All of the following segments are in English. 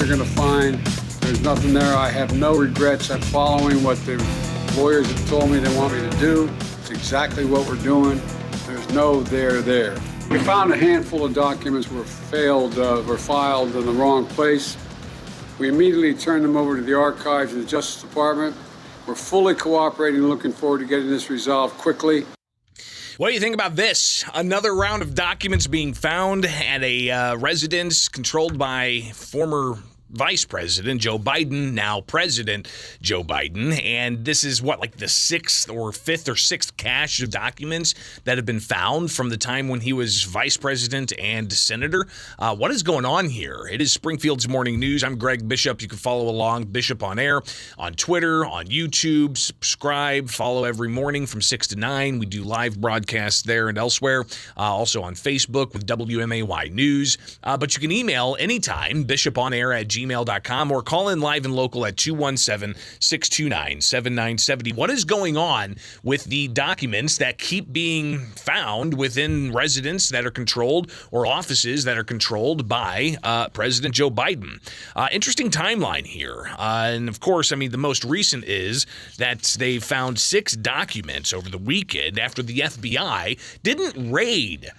you're going to find there's nothing there. I have no regrets. I'm following what the lawyers have told me they want me to do. It's exactly what we're doing. There's no there. We found a handful of documents were filed in the wrong place. We immediately turned them over to the archives of the Justice Department. We're fully cooperating and looking forward to getting this resolved quickly. What do you think about this? Another round of documents being found at a residence controlled by former Vice President Joe Biden, now President Joe Biden. And this is like the fifth or sixth cache of documents that have been found from the time when he was Vice President and Senator. What is going on here? It is Springfield's Morning News. I'm Greg Bishop. You can follow along, Bishop on Air, on Twitter, on YouTube. Subscribe, follow every morning from 6 to 9. We do live broadcasts there and elsewhere. Also on Facebook with WMAY News. But you can email anytime, bishoponair@gmail.com, or call in live and local at 217-629-7970. What is going on with the documents that keep being found within residents that are controlled or offices that are controlled by President Joe Biden? Interesting timeline here. And of course, the most recent is that they found 6 documents over the weekend after the FBI didn't raid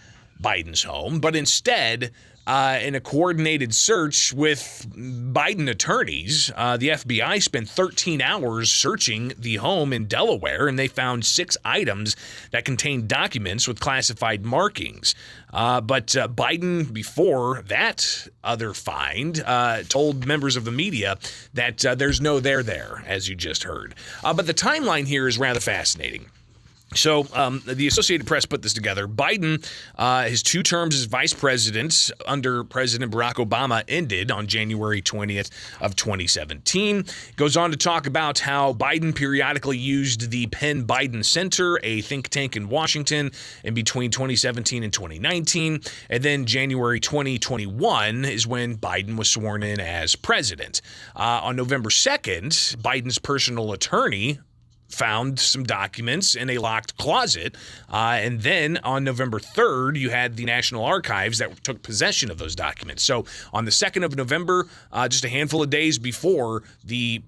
Biden's home, but instead, in a coordinated search with Biden attorneys, the FBI spent 13 hours searching the home in Delaware, and they found 6 items that contained documents with classified markings. But Biden, before that other find, told members of the media that there's no there, as you just heard. But the timeline here is rather fascinating. So the Associated Press put this together. Biden, his 2 terms as vice president under President Barack Obama ended on January 20th of 2017. Goes on to talk about how Biden periodically used the Penn Biden Center, a think tank in Washington, in between 2017 and 2019. And then January 2021 is when Biden was sworn in as president. On November 2nd, Biden's personal attorney found some documents in a locked closet. And then on November 3rd, you had the National Archives that took possession of those documents. So on the 2nd of November, just a handful of days before the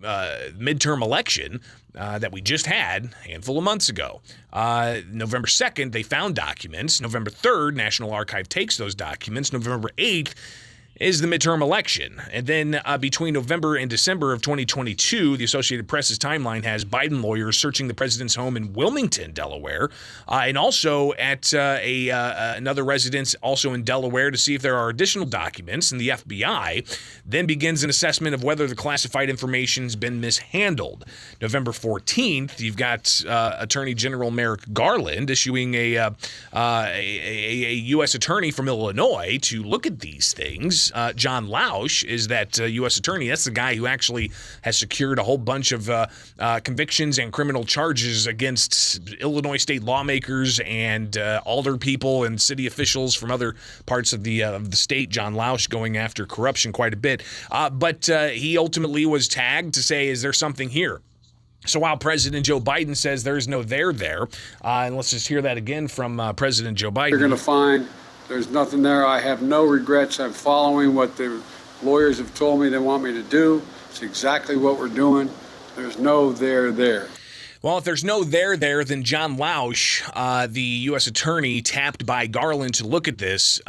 midterm election that we just had a handful of months ago, November 2nd, they found documents. November 3rd, National Archive takes those documents. November 8th, is the midterm election. And then between November and December of 2022, the Associated Press's timeline has Biden lawyers searching the president's home in Wilmington, Delaware, and also at another residence also in Delaware to see if there are additional documents. And the FBI then begins an assessment of whether the classified information's been mishandled. November 14th, you've got Attorney General Merrick Garland issuing a U.S. attorney from Illinois to look at these things. John Lausch is that U.S. attorney. That's the guy who actually has secured a whole bunch of convictions and criminal charges against Illinois state lawmakers and alder people and city officials from other parts of the state. John Lausch going after corruption quite a bit. But he ultimately was tagged to say, is there something here? So while President Joe Biden says there's no there, and let's just hear that again from President Joe Biden. You're going to find there's nothing there. I have no regrets. I'm following what the lawyers have told me they want me to do. It's exactly what we're doing. There's no there. Well, if there's no there, then John Lausch, the U.S. attorney tapped by Garland to look at this,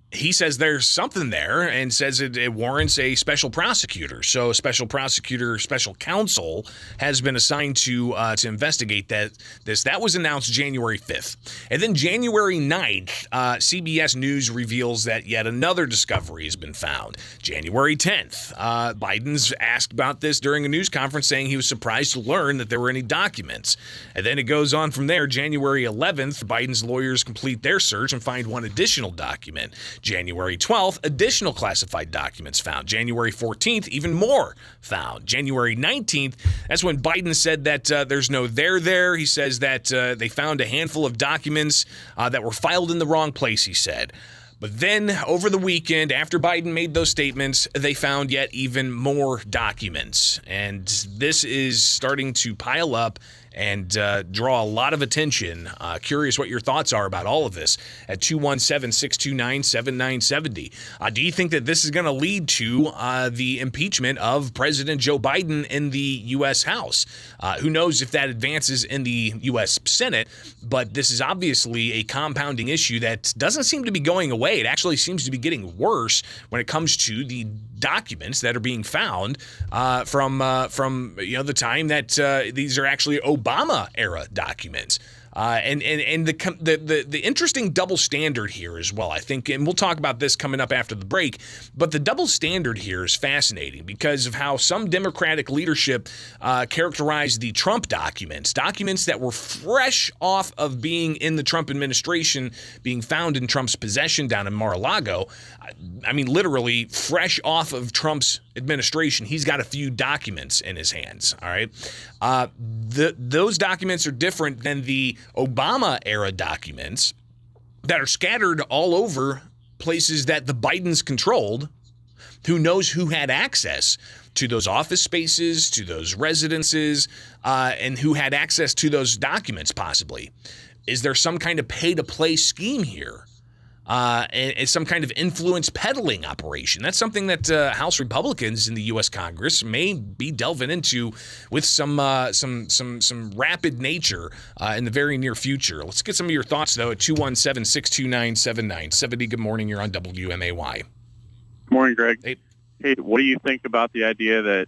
he says there's something there and says it warrants a special prosecutor. So a special prosecutor, special counsel has been assigned to investigate this. That was announced January 5th. And then January 9th, CBS News reveals that yet another discovery has been found. January 10th, Biden's asked about this during a news conference, saying he was surprised to learn that there were any documents. And then it goes on from there. January 11th, Biden's lawyers complete their search and find one additional document. January 12th, additional classified documents found. January 14th, even more found. January 19th, that's when Biden said that there's no there. He says that they found a handful of documents that were filed in the wrong place, he said. But then over the weekend, after Biden made those statements, they found yet even more documents. And this is starting to pile up and draw a lot of attention. Curious what your thoughts are about all of this at 217-629-7970. Do you think that this is going to lead to the impeachment of President Joe Biden in the U.S. House? Who knows if that advances in the U.S. Senate, but this is obviously a compounding issue that doesn't seem to be going away. It actually seems to be getting worse when it comes to the documents that are being found from the time that these are actually Obama era documents. And the interesting double standard here as well, I think, and we'll talk about this coming up after the break, but the double standard here is fascinating because of how some Democratic leadership characterized the Trump documents that were fresh off of being in the Trump administration, being found in Trump's possession down in Mar-a-Lago. I mean, literally fresh off of Trump's administration. He's got a few documents in his hands. All right. Those documents are different than the Obama era documents that are scattered all over places that the Bidens controlled. Who knows who had access to those office spaces, to those residences, and who had access to those documents possibly? Is there some kind of pay-to-play scheme here? And some kind of influence peddling operation. That's something that House Republicans in the U.S. Congress may be delving into with some rapid nature in the very near future. Let's get some of your thoughts, though, at 217-629-7970. Good morning. You're on WMAY. Good morning, Greg. Hey. Hey, what do you think about the idea that,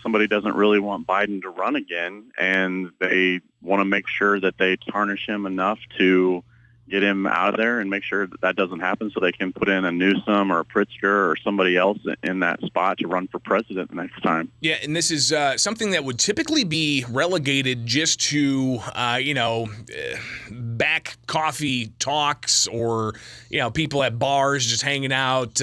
somebody doesn't really want Biden to run again, and they want to make sure that they tarnish him enough to get him out of there and make sure that doesn't happen so they can put in a Newsom or a Pritzker or somebody else in that spot to run for president the next time? Yeah, and this is something that would typically be relegated just to, back coffee talks or, people at bars just hanging out,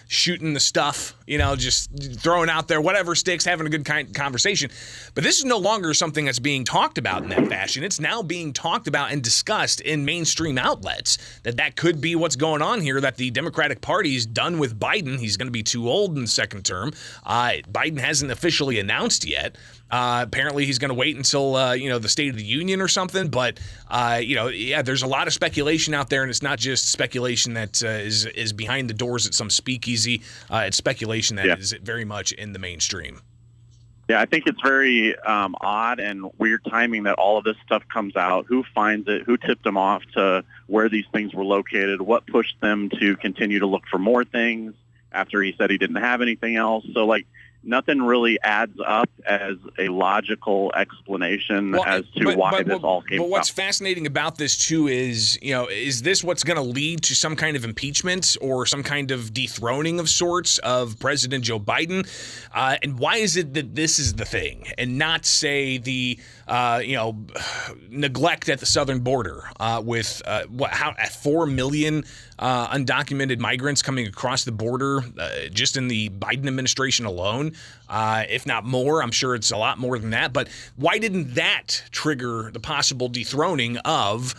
shooting the stuff, just throwing out there, whatever sticks, having a good conversation. But this is no longer something that's being talked about in that fashion. It's now being talked about and discussed in mainstream outlets that could be what's going on here, that the Democratic Party's done with Biden. He's going to be too old in the second term. Biden hasn't officially announced yet. Apparently he's going to wait until, the State of the Union or something. But, there's a lot of speculation out there, and it's not just speculation that is behind the doors at some speakeasy. It's speculation that is very much in the mainstream. Yeah, I think it's very odd and weird timing that all of this stuff comes out. Who finds it? Who tipped them off to where these things were located? What pushed them to continue to look for more things after he said he didn't have anything else? So, nothing really adds up as a logical explanation as to why this all came about. But what's fascinating about this, too, is, is this what's going to lead to some kind of impeachment or some kind of dethroning of sorts of President Joe Biden? And why is it that this is the thing and not, say, the, neglect at the southern border with 4 million undocumented migrants coming across the border just in the Biden administration alone, if not more? I'm sure it's a lot more than that. But why didn't that trigger the possible dethroning of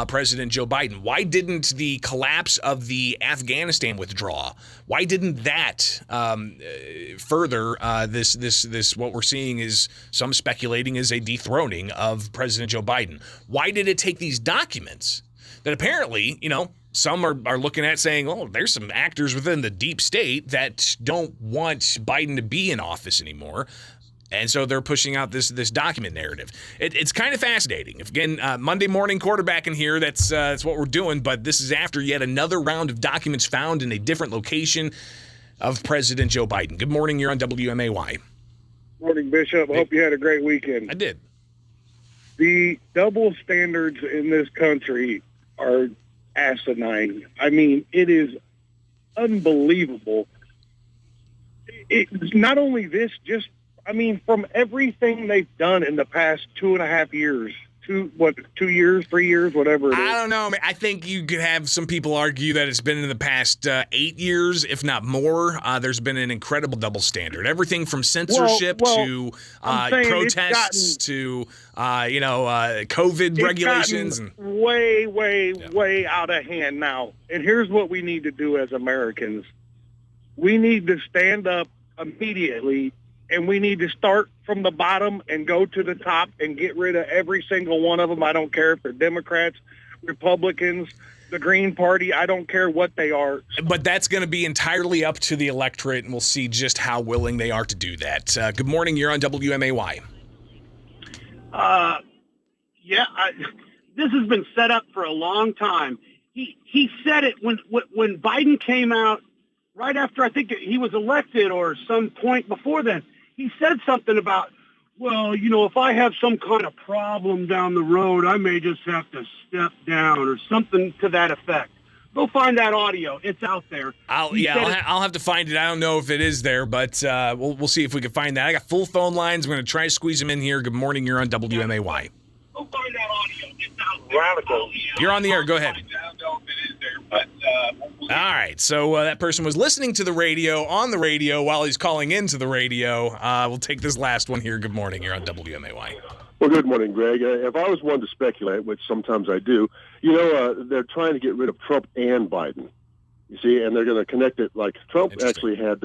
President Joe Biden? Why didn't the collapse of the Afghanistan withdrawal? Why didn't that further this? What we're seeing is some speculating is a dethroning of President Joe Biden. Why did it take these documents that apparently, some are looking at saying, oh, there's some actors within the deep state that don't want Biden to be in office anymore. And so they're pushing out this document narrative. It's kind of fascinating. Again, Monday morning quarterback in here, that's what we're doing. But this is after yet another round of documents found in a different location of President Joe Biden. Good morning. You're on WMAY. Morning, Bishop. I hope you had a great weekend. I did. The double standards in this country are asinine. I mean, it is unbelievable. It's not only this, from everything they've done in the past 2.5 years, 2 years, 3 years, whatever it is. I don't know. I think you could have some people argue that it's been in the past 8 years, if not more. There's been an incredible double standard. Everything from censorship to protests to COVID regulations. And way out of hand now. And here's what we need to do as Americans. We need to stand up immediately and we need to start from the bottom and go to the top and get rid of every single one of them. I don't care if they're Democrats, Republicans, the Green Party. I don't care what they are. But that's going to be entirely up to the electorate, and we'll see just how willing they are to do that. Good morning. You're on WMAY. This has been set up for a long time. He said it when Biden came out right after I think he was elected or some point before then. He said something about, well, if I have some kind of problem down the road, I may just have to step down or something to that effect. Go find that audio. It's out there. I'll have to find it. I don't know if it is there, but we'll see if we can find that. I got full phone lines. We're going to try to squeeze them in here. Good morning. You're on WMAY. Go find that audio. It's out there. Radical. You're on the air. Go ahead. All right. So that person was listening to the radio on the radio while he's calling into the radio. We'll take this last one here. Good morning. You're on WMAY. Well, good morning, Greg. If I was one to speculate, which sometimes I do, they're trying to get rid of Trump and Biden. You see, and they're going to connect it like Trump actually had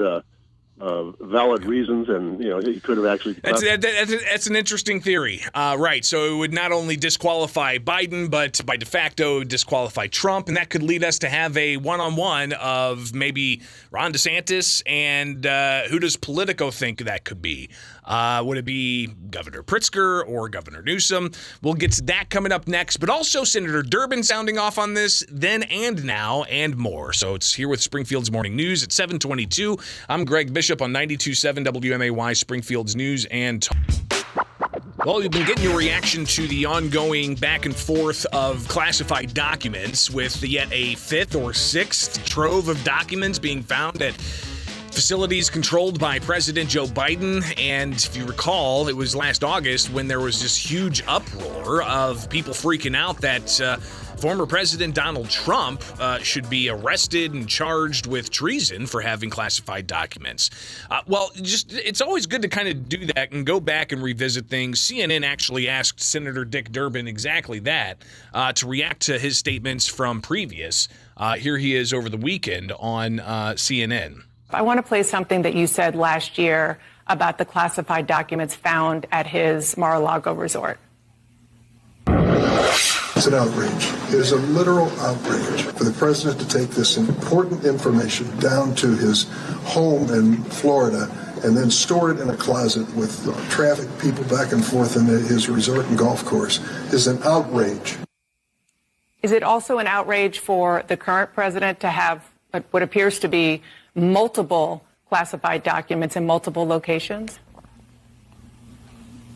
valid reasons, and he could have actually. That's an interesting theory, right? So it would not only disqualify Biden, but by de facto disqualify Trump, and that could lead us to have a one-on-one of maybe Ron DeSantis and who does Politico think that could be? Would it be Governor Pritzker or Governor Newsom? We'll get to that coming up next, but also Senator Durbin sounding off on this then and now and more. So it's here with Springfield's Morning News at 7:22. I'm Greg Bishop on 92.7 WMAY, Springfield's News and Talk. Well, we've been getting your reaction to the ongoing back and forth of classified documents with yet a fifth or sixth trove of documents being found at facilities controlled by President Joe Biden. And if you recall, it was last August when there was this huge uproar of people freaking out that former President Donald Trump should be arrested and charged with treason for having classified documents. It's always good to kind of do that and go back and revisit things. CNN actually asked Senator Dick Durbin exactly that to react to his statements from previous. Here he is over the weekend on CNN. I want to play something that you said last year about the classified documents found at his Mar-a-Lago resort. It's an outrage. It is a literal outrage for the president to take this important information down to his home in Florida and then store it in a closet with traffic, people back and forth in his resort and golf course is an outrage. Is it also an outrage for the current president to have what appears to be multiple classified documents in multiple locations?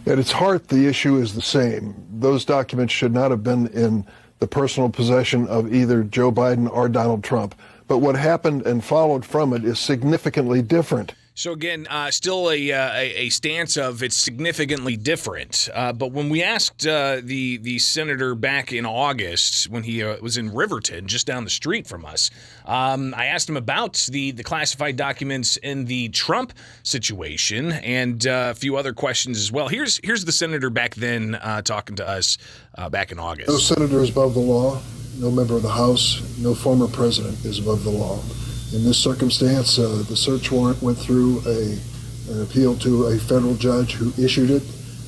At its heart, the issue is the same. Those documents should not have been in the personal possession of either Joe Biden or Donald Trump. But what happened and followed from it is significantly different. So again, still a stance of it's significantly different. But when we asked the senator back in August when he was in Riverton, just down the street from us, I asked him about the classified documents in the Trump situation and a few other questions as well. Here's the senator back then talking to us back in August. No senator is above the law. No member of the House, no former president is above the law. In this circumstance, the search warrant went through an appeal to a federal judge who issued it.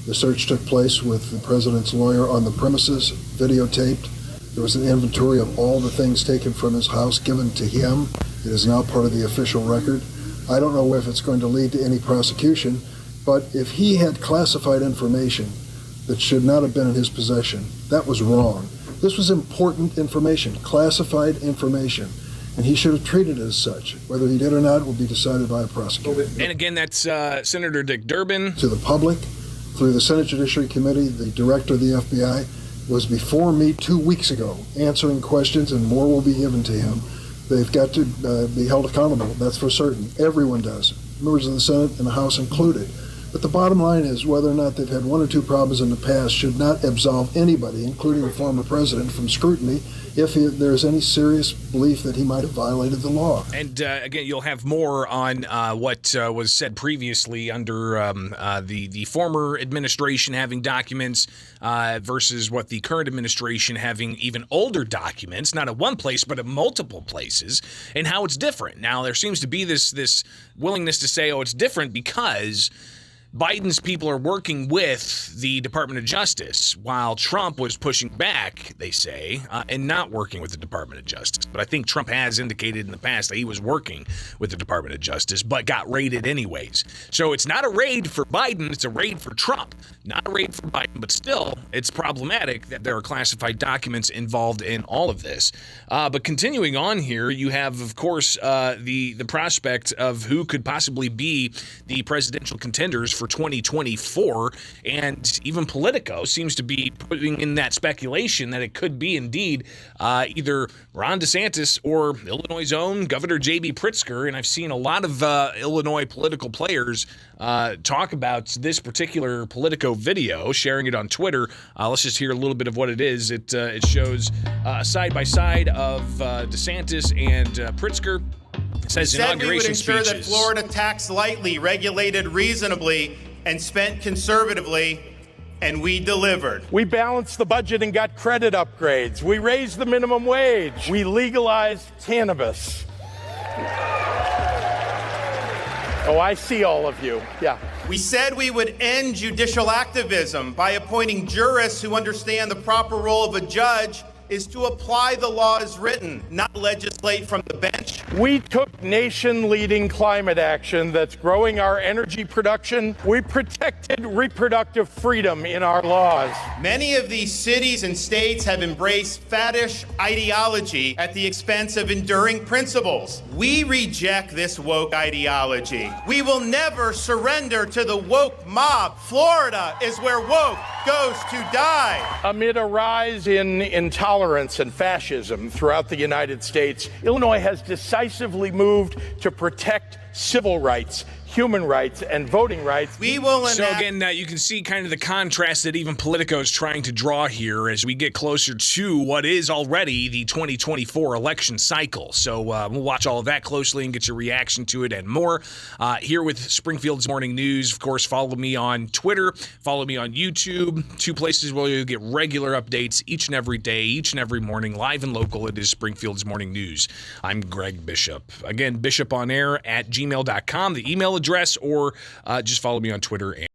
The search took place with the president's lawyer on the premises, videotaped. There was an inventory of all the things taken from his house given to him. It is now part of the official record. I don't know if it's going to lead to any prosecution, but if he had classified information that should not have been in his possession, that was wrong. This was important information, classified information. And he should have treated it as such. Whether he did or not will be decided by a prosecutor. And again, that's Senator Dick Durbin. To the public, through the Senate Judiciary Committee, the director of the FBI was before me 2 weeks ago answering questions, and more will be given to him. They've got to be held accountable, that's for certain. Everyone does, members of the Senate and the House included. But the bottom line is whether or not they've had one or two problems in the past should not absolve anybody, including the former president, from scrutiny if there's any serious belief that he might have violated the law. And again, you'll have more on what was said previously under the former administration having documents versus what the current administration having even older documents, not at one place, but at multiple places, and how it's different. Now, there seems to be this willingness to say, oh, it's different because Biden's people are working with the Department of Justice, while Trump was pushing back, they say, and not working with the Department of Justice. But I think Trump has indicated in the past that he was working with the Department of Justice, but got raided anyways. So it's not a raid for Biden, it's a raid for Trump. Not a raid for Biden, but still, it's problematic that there are classified documents involved in all of this. But continuing on here, you have, of course, the prospect of who could possibly be the presidential contenders for 2024, and even Politico seems to be putting in that speculation that it could be indeed either Ron DeSantis or Illinois' own Governor J.B. Pritzker. And I've seen a lot of Illinois political players talk about this particular Politico video, sharing it on Twitter. Let's just hear a little bit of what it is. It shows a side-by-side of DeSantis and Pritzker. It says inauguration we would ensure speeches. that Florida taxed lightly, regulated reasonably, and spent conservatively, and we delivered. We balanced the budget and got credit upgrades. We raised the minimum wage. We legalized cannabis. Oh, I see all of you. Yeah. We said we would end judicial activism by appointing jurists who understand the proper role of a judge is to apply the law as written, not legislate from the bench. We took nation-leading climate action that's growing our energy production. We protected reproductive freedom in our laws. Many of these cities and states have embraced faddish ideology at the expense of enduring principles. We reject this woke ideology. We will never surrender to the woke mob. Florida is where woke goes to die. Amid a rise in intolerance and fascism throughout the United States, Illinois has decisively moved to protect civil rights, human rights, and voting rights. We will enact. So again, you can see kind of the contrast that even Politico is trying to draw here as we get closer to what is already the 2024 election cycle. So we'll watch all of that closely and get your reaction to it and more. Here with Springfield's Morning News, of course, follow me on Twitter, follow me on YouTube, two places where you'll get regular updates each and every day, each and every morning, live and local. It is Springfield's Morning News. I'm Greg Bishop. Again, bishoponair@gmail.com, the email address, or just follow me on Twitter.